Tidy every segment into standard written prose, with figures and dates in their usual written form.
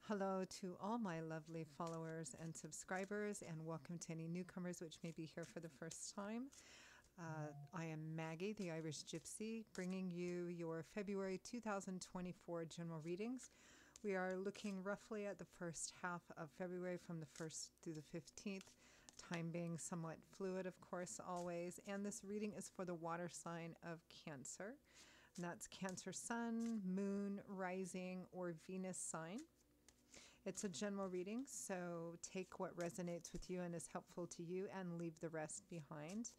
Hello to all my lovely followers and subscribers, and welcome to any newcomers which may be here for the first time. I am Maggie, the Irish Gypsy, bringing you your February 2024 general readings. We are looking roughly at the first half of February from the 1st through the 15th, time being somewhat fluid, of course, always. And this reading is for the water sign of Cancer. And that's Cancer Sun, Moon, Rising, or Venus sign. It's a general reading, so take what resonates with you and is helpful to you and leave the rest behind.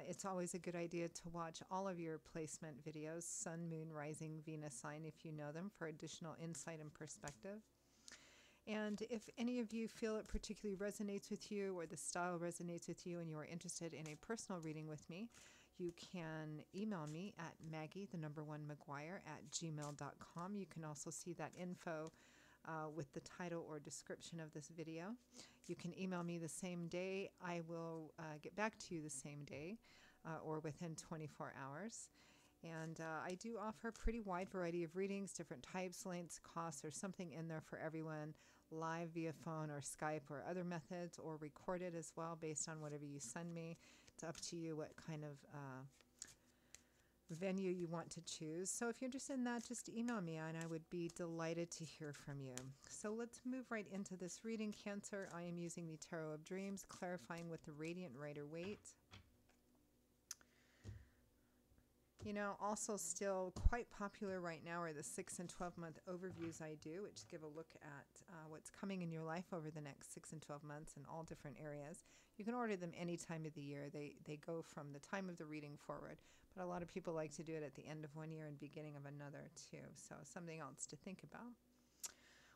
It's always a good idea to watch all of your placement videos, Sun, Moon, Rising, Venus sign, if you know them, for additional insight and perspective. And if any of you feel it particularly resonates with you or the style resonates with you and you are interested in a personal reading with me, you can email me at maggie1mcguire@gmail.com. You can also see that info with the title or description of this video. You can email me the same day. I will get back to you the same day or within 24 hours. And I do offer a pretty wide variety of readings, different types, lengths, costs. There's something in there for everyone, live via phone or Skype or other methods, or recorded as well based on whatever you send me. It's up to you what kind of venue you want to choose. So if you're interested in that, just email me and I would be delighted to hear from you. So let's move right into this reading, Cancer. I am using the Tarot of Dreams, clarifying with the Radiant Rider-Waite. You know, also still quite popular right now are the 6 and 12-month overviews I do, which give a look at what's coming in your life over the next 6 and 12 months in all different areas. You can order them any time of the year. They go from the time of the reading forward, but a lot of people like to do it at the end of one year and beginning of another too. So something else to think about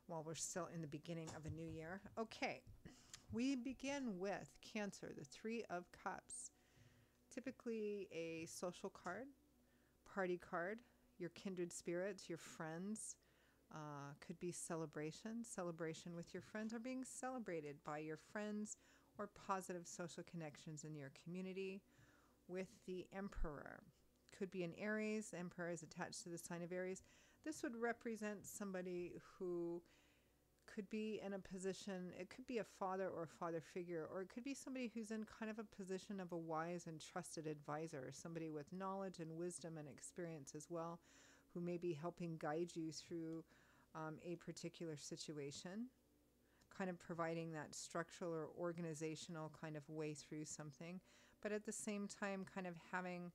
while we're still in the beginning of a new year. Okay, we begin with Cancer, the Three of Cups. Typically a social card, party card, your kindred spirits, your friends, could be celebration with your friends, or being celebrated by your friends, or positive social connections in your community. With the Emperor, could be an Aries. The Emperor is attached to the sign of Aries. This would represent somebody who could be in a position, it could be a father or a father figure, or it could be somebody who's in kind of a position of a wise and trusted advisor, somebody with knowledge and wisdom and experience as well, who may be helping guide you through a particular situation, kind of providing that structural or organizational kind of way through something, but at the same time kind of having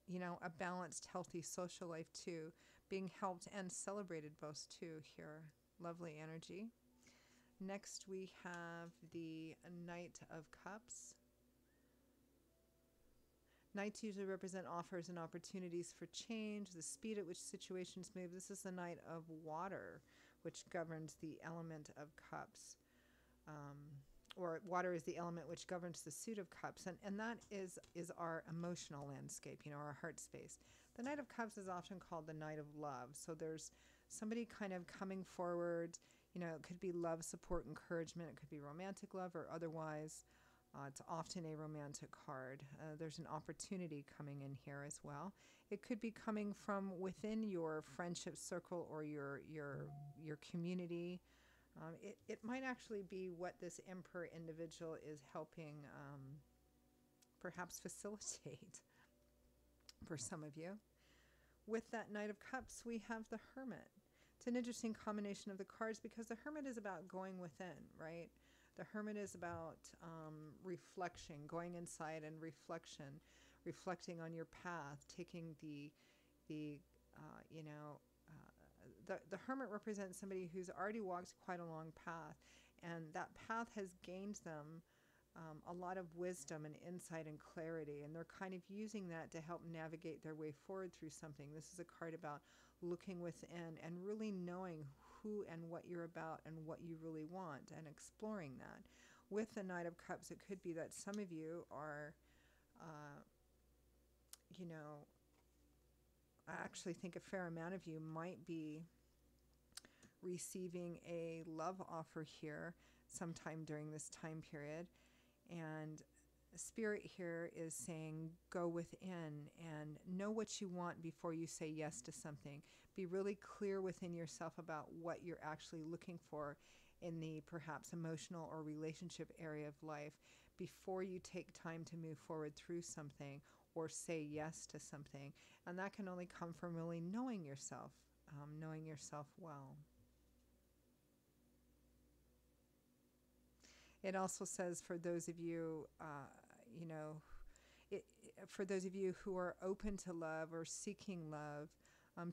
you know, a balanced, healthy social life too, being helped and celebrated both too here. Lovely energy. Next we have the Knight of Cups. Knights usually represent offers and opportunities for change, the speed at which situations move. This is the Knight of Water, which governs the element of cups. Or water is the element which governs the suit of cups, and that is our emotional landscape, you know, our heart space. The Knight of Cups is often called the Knight of Love. So there's somebody kind of coming forward, you know, it could be love, support, encouragement, it could be romantic love or otherwise. It's often a romantic card. There's an opportunity coming in here as well. It could be coming from within your friendship circle or your community. It might actually be what this Emperor individual is helping perhaps facilitate for some of you. With that Knight of Cups, we have the Hermit. It's an interesting combination of the cards because the Hermit is about going within, right? The Hermit is about reflection, going inside and reflection, reflecting on your path, taking the Hermit represents somebody who's already walked quite a long path, and that path has gained them a lot of wisdom and insight and clarity, and they're kind of using that to help navigate their way forward through something. This is a card about looking within and really knowing who and what you're about and what you really want and exploring that. With the Knight of Cups, it could be that some of you are, you know, I actually think a fair amount of you might be receiving a love offer here sometime during this time period. And Spirit here is saying go within and know what you want before you say yes to something. Be really clear within yourself about what you're actually looking for in the perhaps emotional or relationship area of life before you take time to move forward through something or say yes to something. And that can only come from really knowing yourself well. It also says for those of you, you know, for those of you who are open to love or seeking love,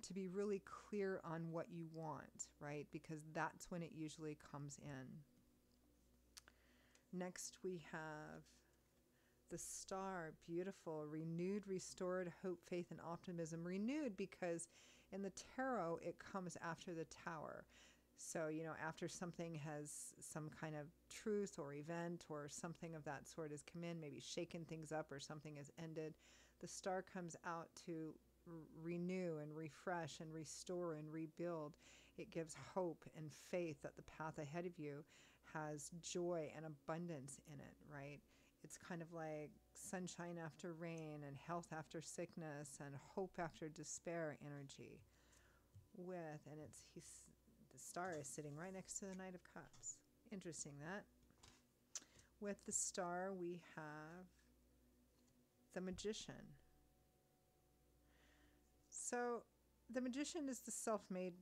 to be really clear on what you want, right? Because that's when it usually comes in. Next, we have the star, beautiful, renewed, restored hope, faith, and optimism. Renewed because in the tarot, it comes after the tower. So, after something has some kind of truth or event or something of that sort has come in, maybe shaken things up or something has ended, the star comes out to renew and refresh and restore and rebuild. It gives hope and faith that the path ahead of you has joy and abundance in it, right? It's kind of like sunshine after rain and health after sickness and hope after despair energy. The star is sitting right next to the Knight of Cups. Interesting that. With the star, we have the Magician. So the Magician is the self-made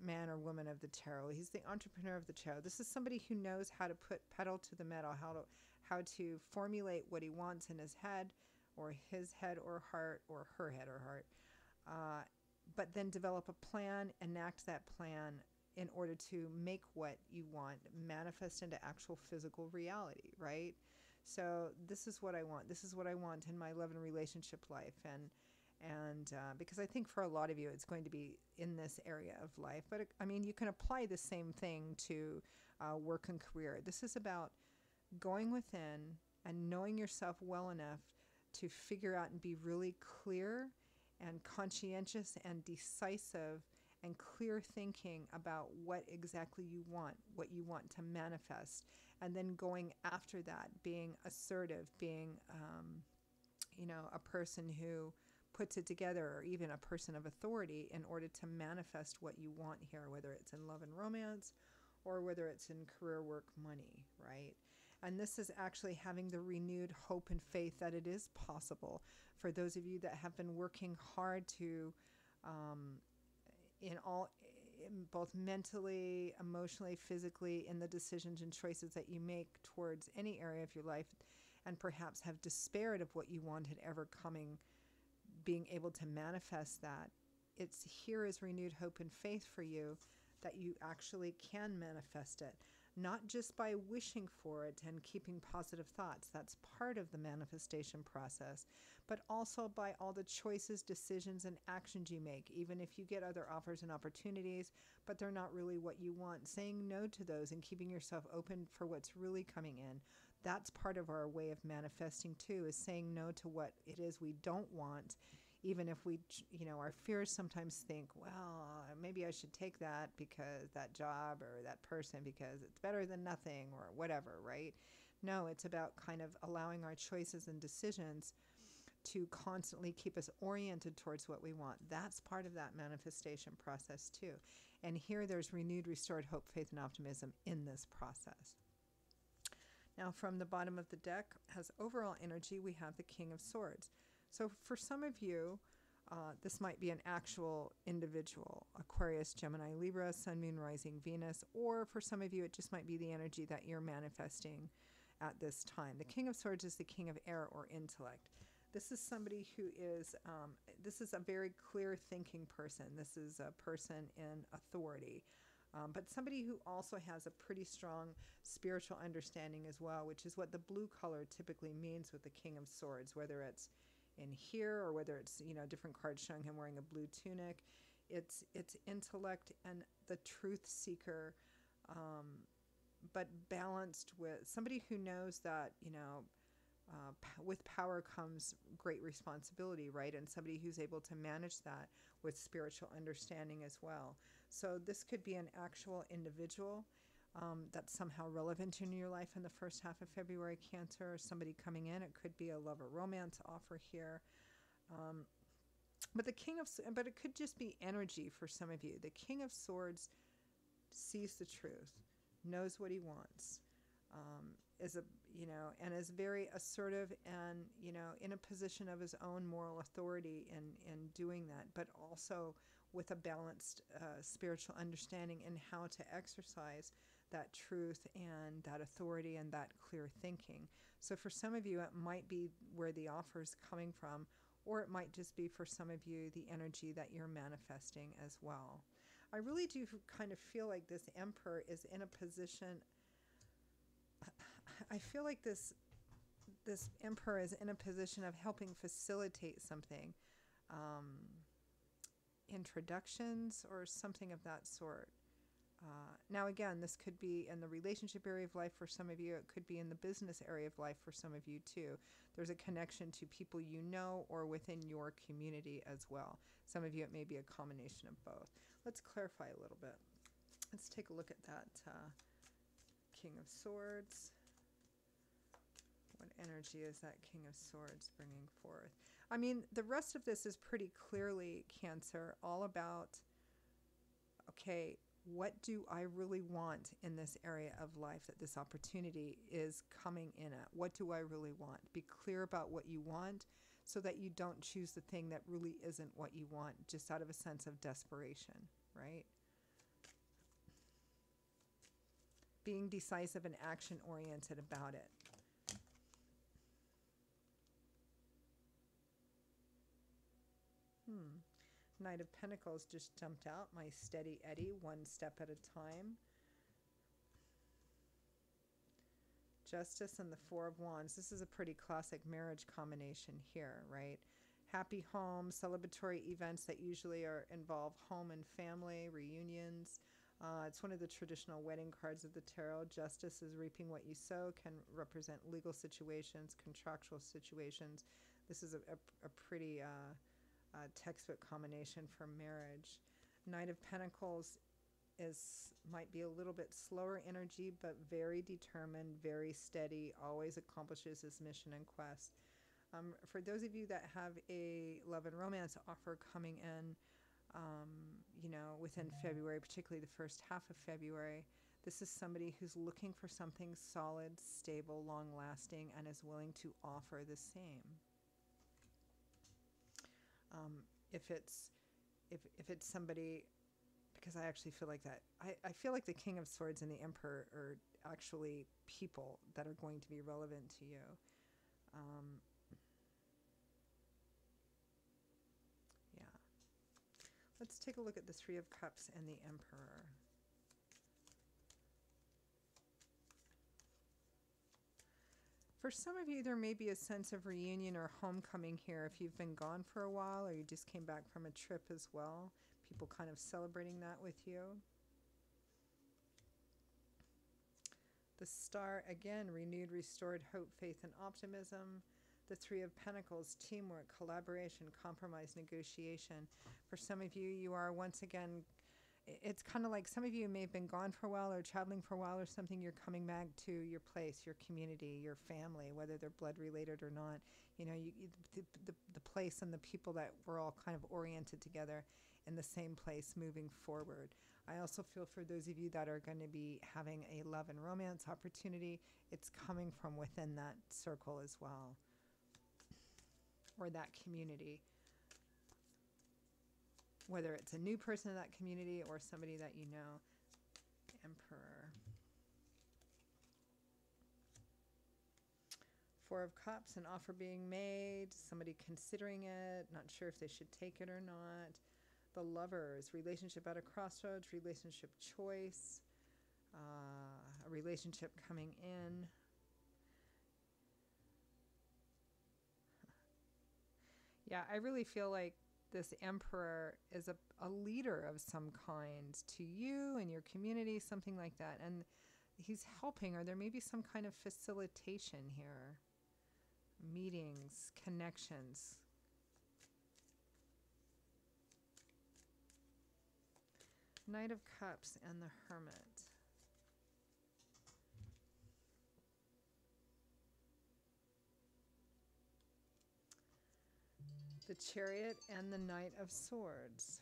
man or woman of the tarot. He's the entrepreneur of the tarot. This is somebody who knows how to put pedal to the metal, how to formulate what he wants in his head or heart or her head or heart, but then develop a plan, enact that plan in order to make what you want manifest into actual physical reality, right? So this is what I want. This is what I want in my love and relationship life. And because I think for a lot of you, it's going to be in this area of life. But I mean, you can apply the same thing to work and career. This is about going within and knowing yourself well enough to figure out and be really clear and conscientious and decisive and clear thinking about what exactly you want, what you want to manifest, and then going after that, being assertive, being, a person who puts it together, or even a person of authority in order to manifest what you want here, whether it's in love and romance or whether it's in career, work, money, right? And this is actually having the renewed hope and faith that it is possible for those of you that have been working hard to, both mentally, emotionally, physically, in the decisions and choices that you make towards any area of your life, and perhaps have despaired of what you wanted ever being able to manifest that. It's here is renewed hope and faith for you that you actually can manifest it, not just by wishing for it and keeping positive thoughts. That's part of the manifestation process, but also by all the choices, decisions, and actions you make. Even if you get other offers and opportunities, but they're not really what you want, saying no to those and keeping yourself open for what's really coming in. That's part of our way of manifesting too, is saying no to what it is we don't want. Even if our fears sometimes think, well, maybe I should take that because that job or that person because it's better than nothing or whatever, right? No, it's about kind of allowing our choices and decisions to constantly keep us oriented towards what we want. That's part of that manifestation process too. And here there's renewed, restored hope, faith, and optimism in this process. Now, from the bottom of the deck, as overall energy, we have the King of Swords. So for some of you, this might be an actual individual, Aquarius, Gemini, Libra, Sun, Moon, Rising, Venus, or for some of you, it just might be the energy that you're manifesting at this time. The King of Swords is the king of air or intellect. This is somebody who is, this is a very clear thinking person. This is a person in authority. But somebody who also has a pretty strong spiritual understanding as well, which is what the blue color typically means with the King of Swords, whether it's in here or whether it's, different cards showing him wearing a blue tunic. It's intellect and the truth seeker, but balanced with somebody who knows that, with power comes great responsibility, right? And somebody who's able to manage that with spiritual understanding as well. So this could be an actual individual. that's somehow relevant in your life in the first half of February, Cancer, somebody coming in. It could be a love or romance offer here. Um, but it could just be energy for some of you. The King of Swords sees the truth, knows what he wants, is a, and is very assertive and, in a position of his own moral authority in doing that, but also with a balanced spiritual understanding in how to exercise that truth and that authority and that clear thinking. So for some of you, it might be where the offer is coming from, or it might just be for some of you the energy that you're manifesting as well. I really do kind of feel like this Emperor is in a position. I feel like this Emperor is in a position of helping facilitate something, introductions or something of that sort. Now, again, this could be in the relationship area of life for some of you. It could be in the business area of life for some of you, too. There's a connection to people you know or within your community as well. Some of you, it may be a combination of both. Let's clarify a little bit. Let's take a look at that King of Swords. What energy is that King of Swords bringing forth? I mean, the rest of this is pretty clearly, Cancer, all about, okay, what do I really want in this area of life that this opportunity is coming in at? What do I really want? Be clear about what you want so that you don't choose the thing that really isn't what you want just out of a sense of desperation, right? Being decisive and action-oriented about it. Knight of Pentacles just jumped out. My steady Eddie, one step at a time. Justice and the Four of Wands. This is a pretty classic marriage combination here, right? Happy home, celebratory events that usually involve home and family, reunions. It's one of the traditional wedding cards of the tarot. Justice is reaping what you sow, can represent legal situations, contractual situations. This is a pretty textbook combination for marriage. Knight of Pentacles might be a little bit slower energy, but very determined, very steady, always accomplishes his mission and quest. For those of you that have a love and romance offer coming in, within February, particularly the first half of February, this is somebody who's looking for something solid, stable, long-lasting, and is willing to offer the same. If it's somebody, because I actually feel like that, I feel like the King of Swords and the Emperor are actually people that are going to be relevant to you. Yeah. Let's take a look at the Three of Cups and the Emperor. For some of you, there may be a sense of reunion or homecoming here if you've been gone for a while or you just came back from a trip as well. People kind of celebrating that with you. The Star, again, renewed, restored hope, faith, and optimism. The Three of Pentacles, teamwork, collaboration, compromise, negotiation. For some of you, you are once again, it's kind of like some of you may have been gone for a while or traveling for a while or something. You're coming back to your place, your community, your family, whether they're blood related or not. The place and the people that we're all kind of oriented together in the same place moving forward. I also feel for those of you that are going to be having a love and romance opportunity, it's coming from within that circle as well, or that community. Whether it's a new person in that community or somebody that you know. Emperor. Four of Cups, an offer being made, somebody considering it, not sure if they should take it or not. The Lovers, relationship at a crossroads, relationship choice, a relationship coming in. Yeah, I really feel like this Emperor is a leader of some kind to you and your community, something like that. And he's helping, or there may be some kind of facilitation here. Meetings, connections. Knight of Cups and the Hermit. the Chariot and the Knight of Swords.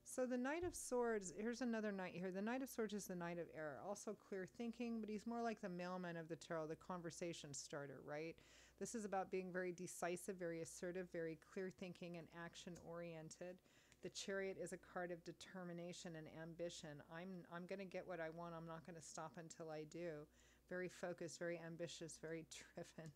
So the Knight of Swords, here's another knight here. The Knight of Swords is the Knight of Air, also clear thinking, but he's more like the mailman of the tarot, the conversation starter, right? This is about being very decisive, very assertive, very clear thinking and action oriented. The Chariot is a card of determination and ambition. I'm going to get what I want. I'm not going to stop until I do. Very focused, very ambitious, very driven.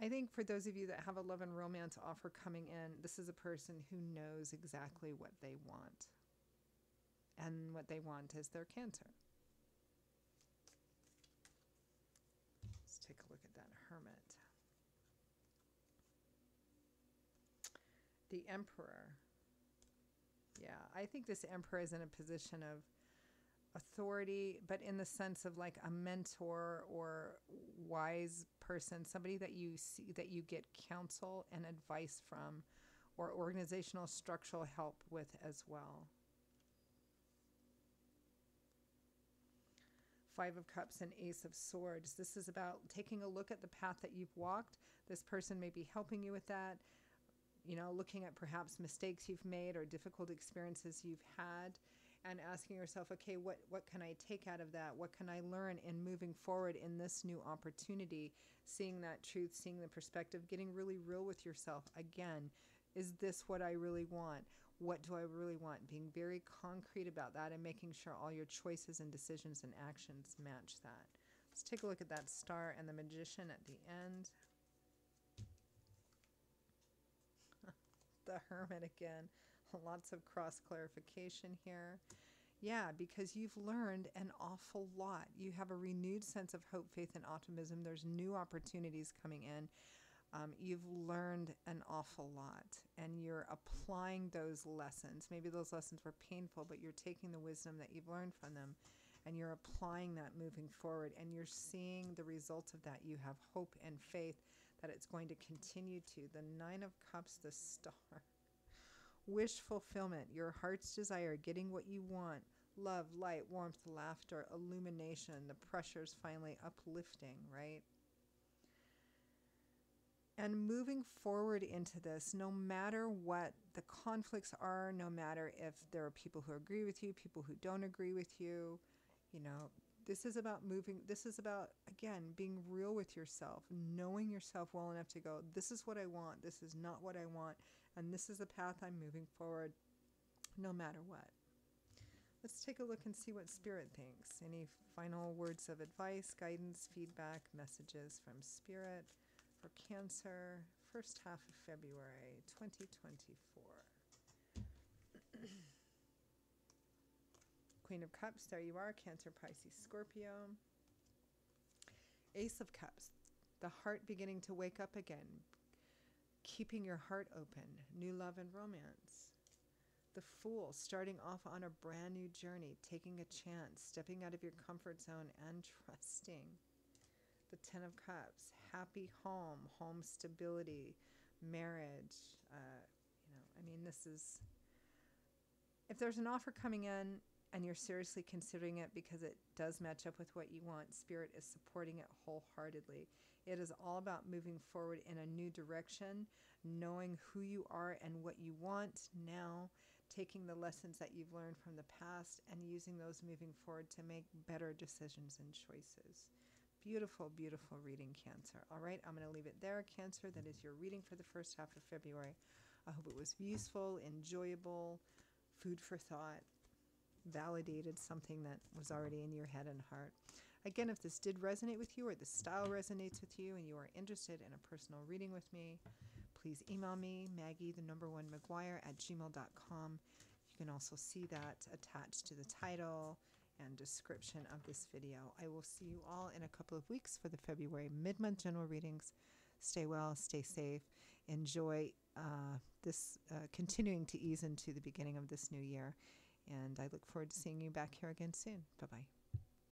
I think for those of you that have a love and romance offer coming in, this is a person who knows exactly what they want. And what they want is their Cancer. Let's take a look at that Hermit. The Emperor. Yeah, I think this Emperor is in a position of authority, but in the sense of like a mentor or wise person, somebody that you see, that you get counsel and advice from, or organizational structural help with as well. Five of Cups and Ace of Swords. This is about taking a look at the path that you've walked. This person may be helping you with that. You know, looking at perhaps mistakes you've made or difficult experiences you've had, and asking yourself, okay, what can I take out of that? What can I learn in moving forward in this new opportunity? Seeing that truth, seeing the perspective, getting really real with yourself. Again, is this what I really want? What do I really want? Being very concrete about that and making sure all your choices and decisions and actions match that. Let's take a look at that Star and the Magician at the end. The Hermit again. Lots of cross clarification here. Yeah, because you've learned an awful lot. You have a renewed sense of hope, faith, and optimism. There's new opportunities coming in. You've learned an awful lot, and you're applying those lessons. Maybe those lessons were painful, but you're taking the wisdom that you've learned from them, and you're applying that moving forward, and you're seeing the results of that. You have hope and faith that it's going to continue to. The Nine of Cups, the Star. Wish fulfillment, your heart's desire, getting what you want. Love, light, warmth, laughter, illumination. The pressure's finally uplifting, right? And moving forward into this, no matter what the conflicts are, no matter if there are people who agree with you, people who don't agree with you, you know, this is about moving. This is about, again, being real with yourself, knowing yourself well enough to go, this is what I want, this is not what I want, and this is the path I'm moving forward, no matter what. Let's take a look and see what Spirit thinks. Any final words of advice, guidance, feedback, messages from Spirit for Cancer, first half of February 2024. Queen of Cups, there you are, Cancer, Pisces, Scorpio. Ace of Cups, the heart beginning to wake up again, keeping your heart open, new love and romance. The Fool, starting off on a brand new journey, taking a chance, stepping out of your comfort zone and trusting. The Ten of Cups, happy home, home stability, marriage. This is, if there's an offer coming in and you're seriously considering it because it does match up with what you want, Spirit is supporting it wholeheartedly. It is all about moving forward in a new direction, knowing who you are and what you want now, taking the lessons that you've learned from the past and using those moving forward to make better decisions and choices. Beautiful, beautiful reading, Cancer. All right, I'm going to leave it there, Cancer. That is your reading for the first half of February. I hope it was useful, enjoyable, food for thought, validated something that was already in your head and heart. Again, if this did resonate with you or the style resonates with you and you are interested in a personal reading with me, please email me, Maggie1McGuire@gmail.com. You can also see that attached to the title and description of this video. I will see you all in a couple of weeks for the February mid-month general readings. Stay well, stay safe, enjoy continuing to ease into the beginning of this new year. And I look forward to seeing you back here again soon. Bye-bye.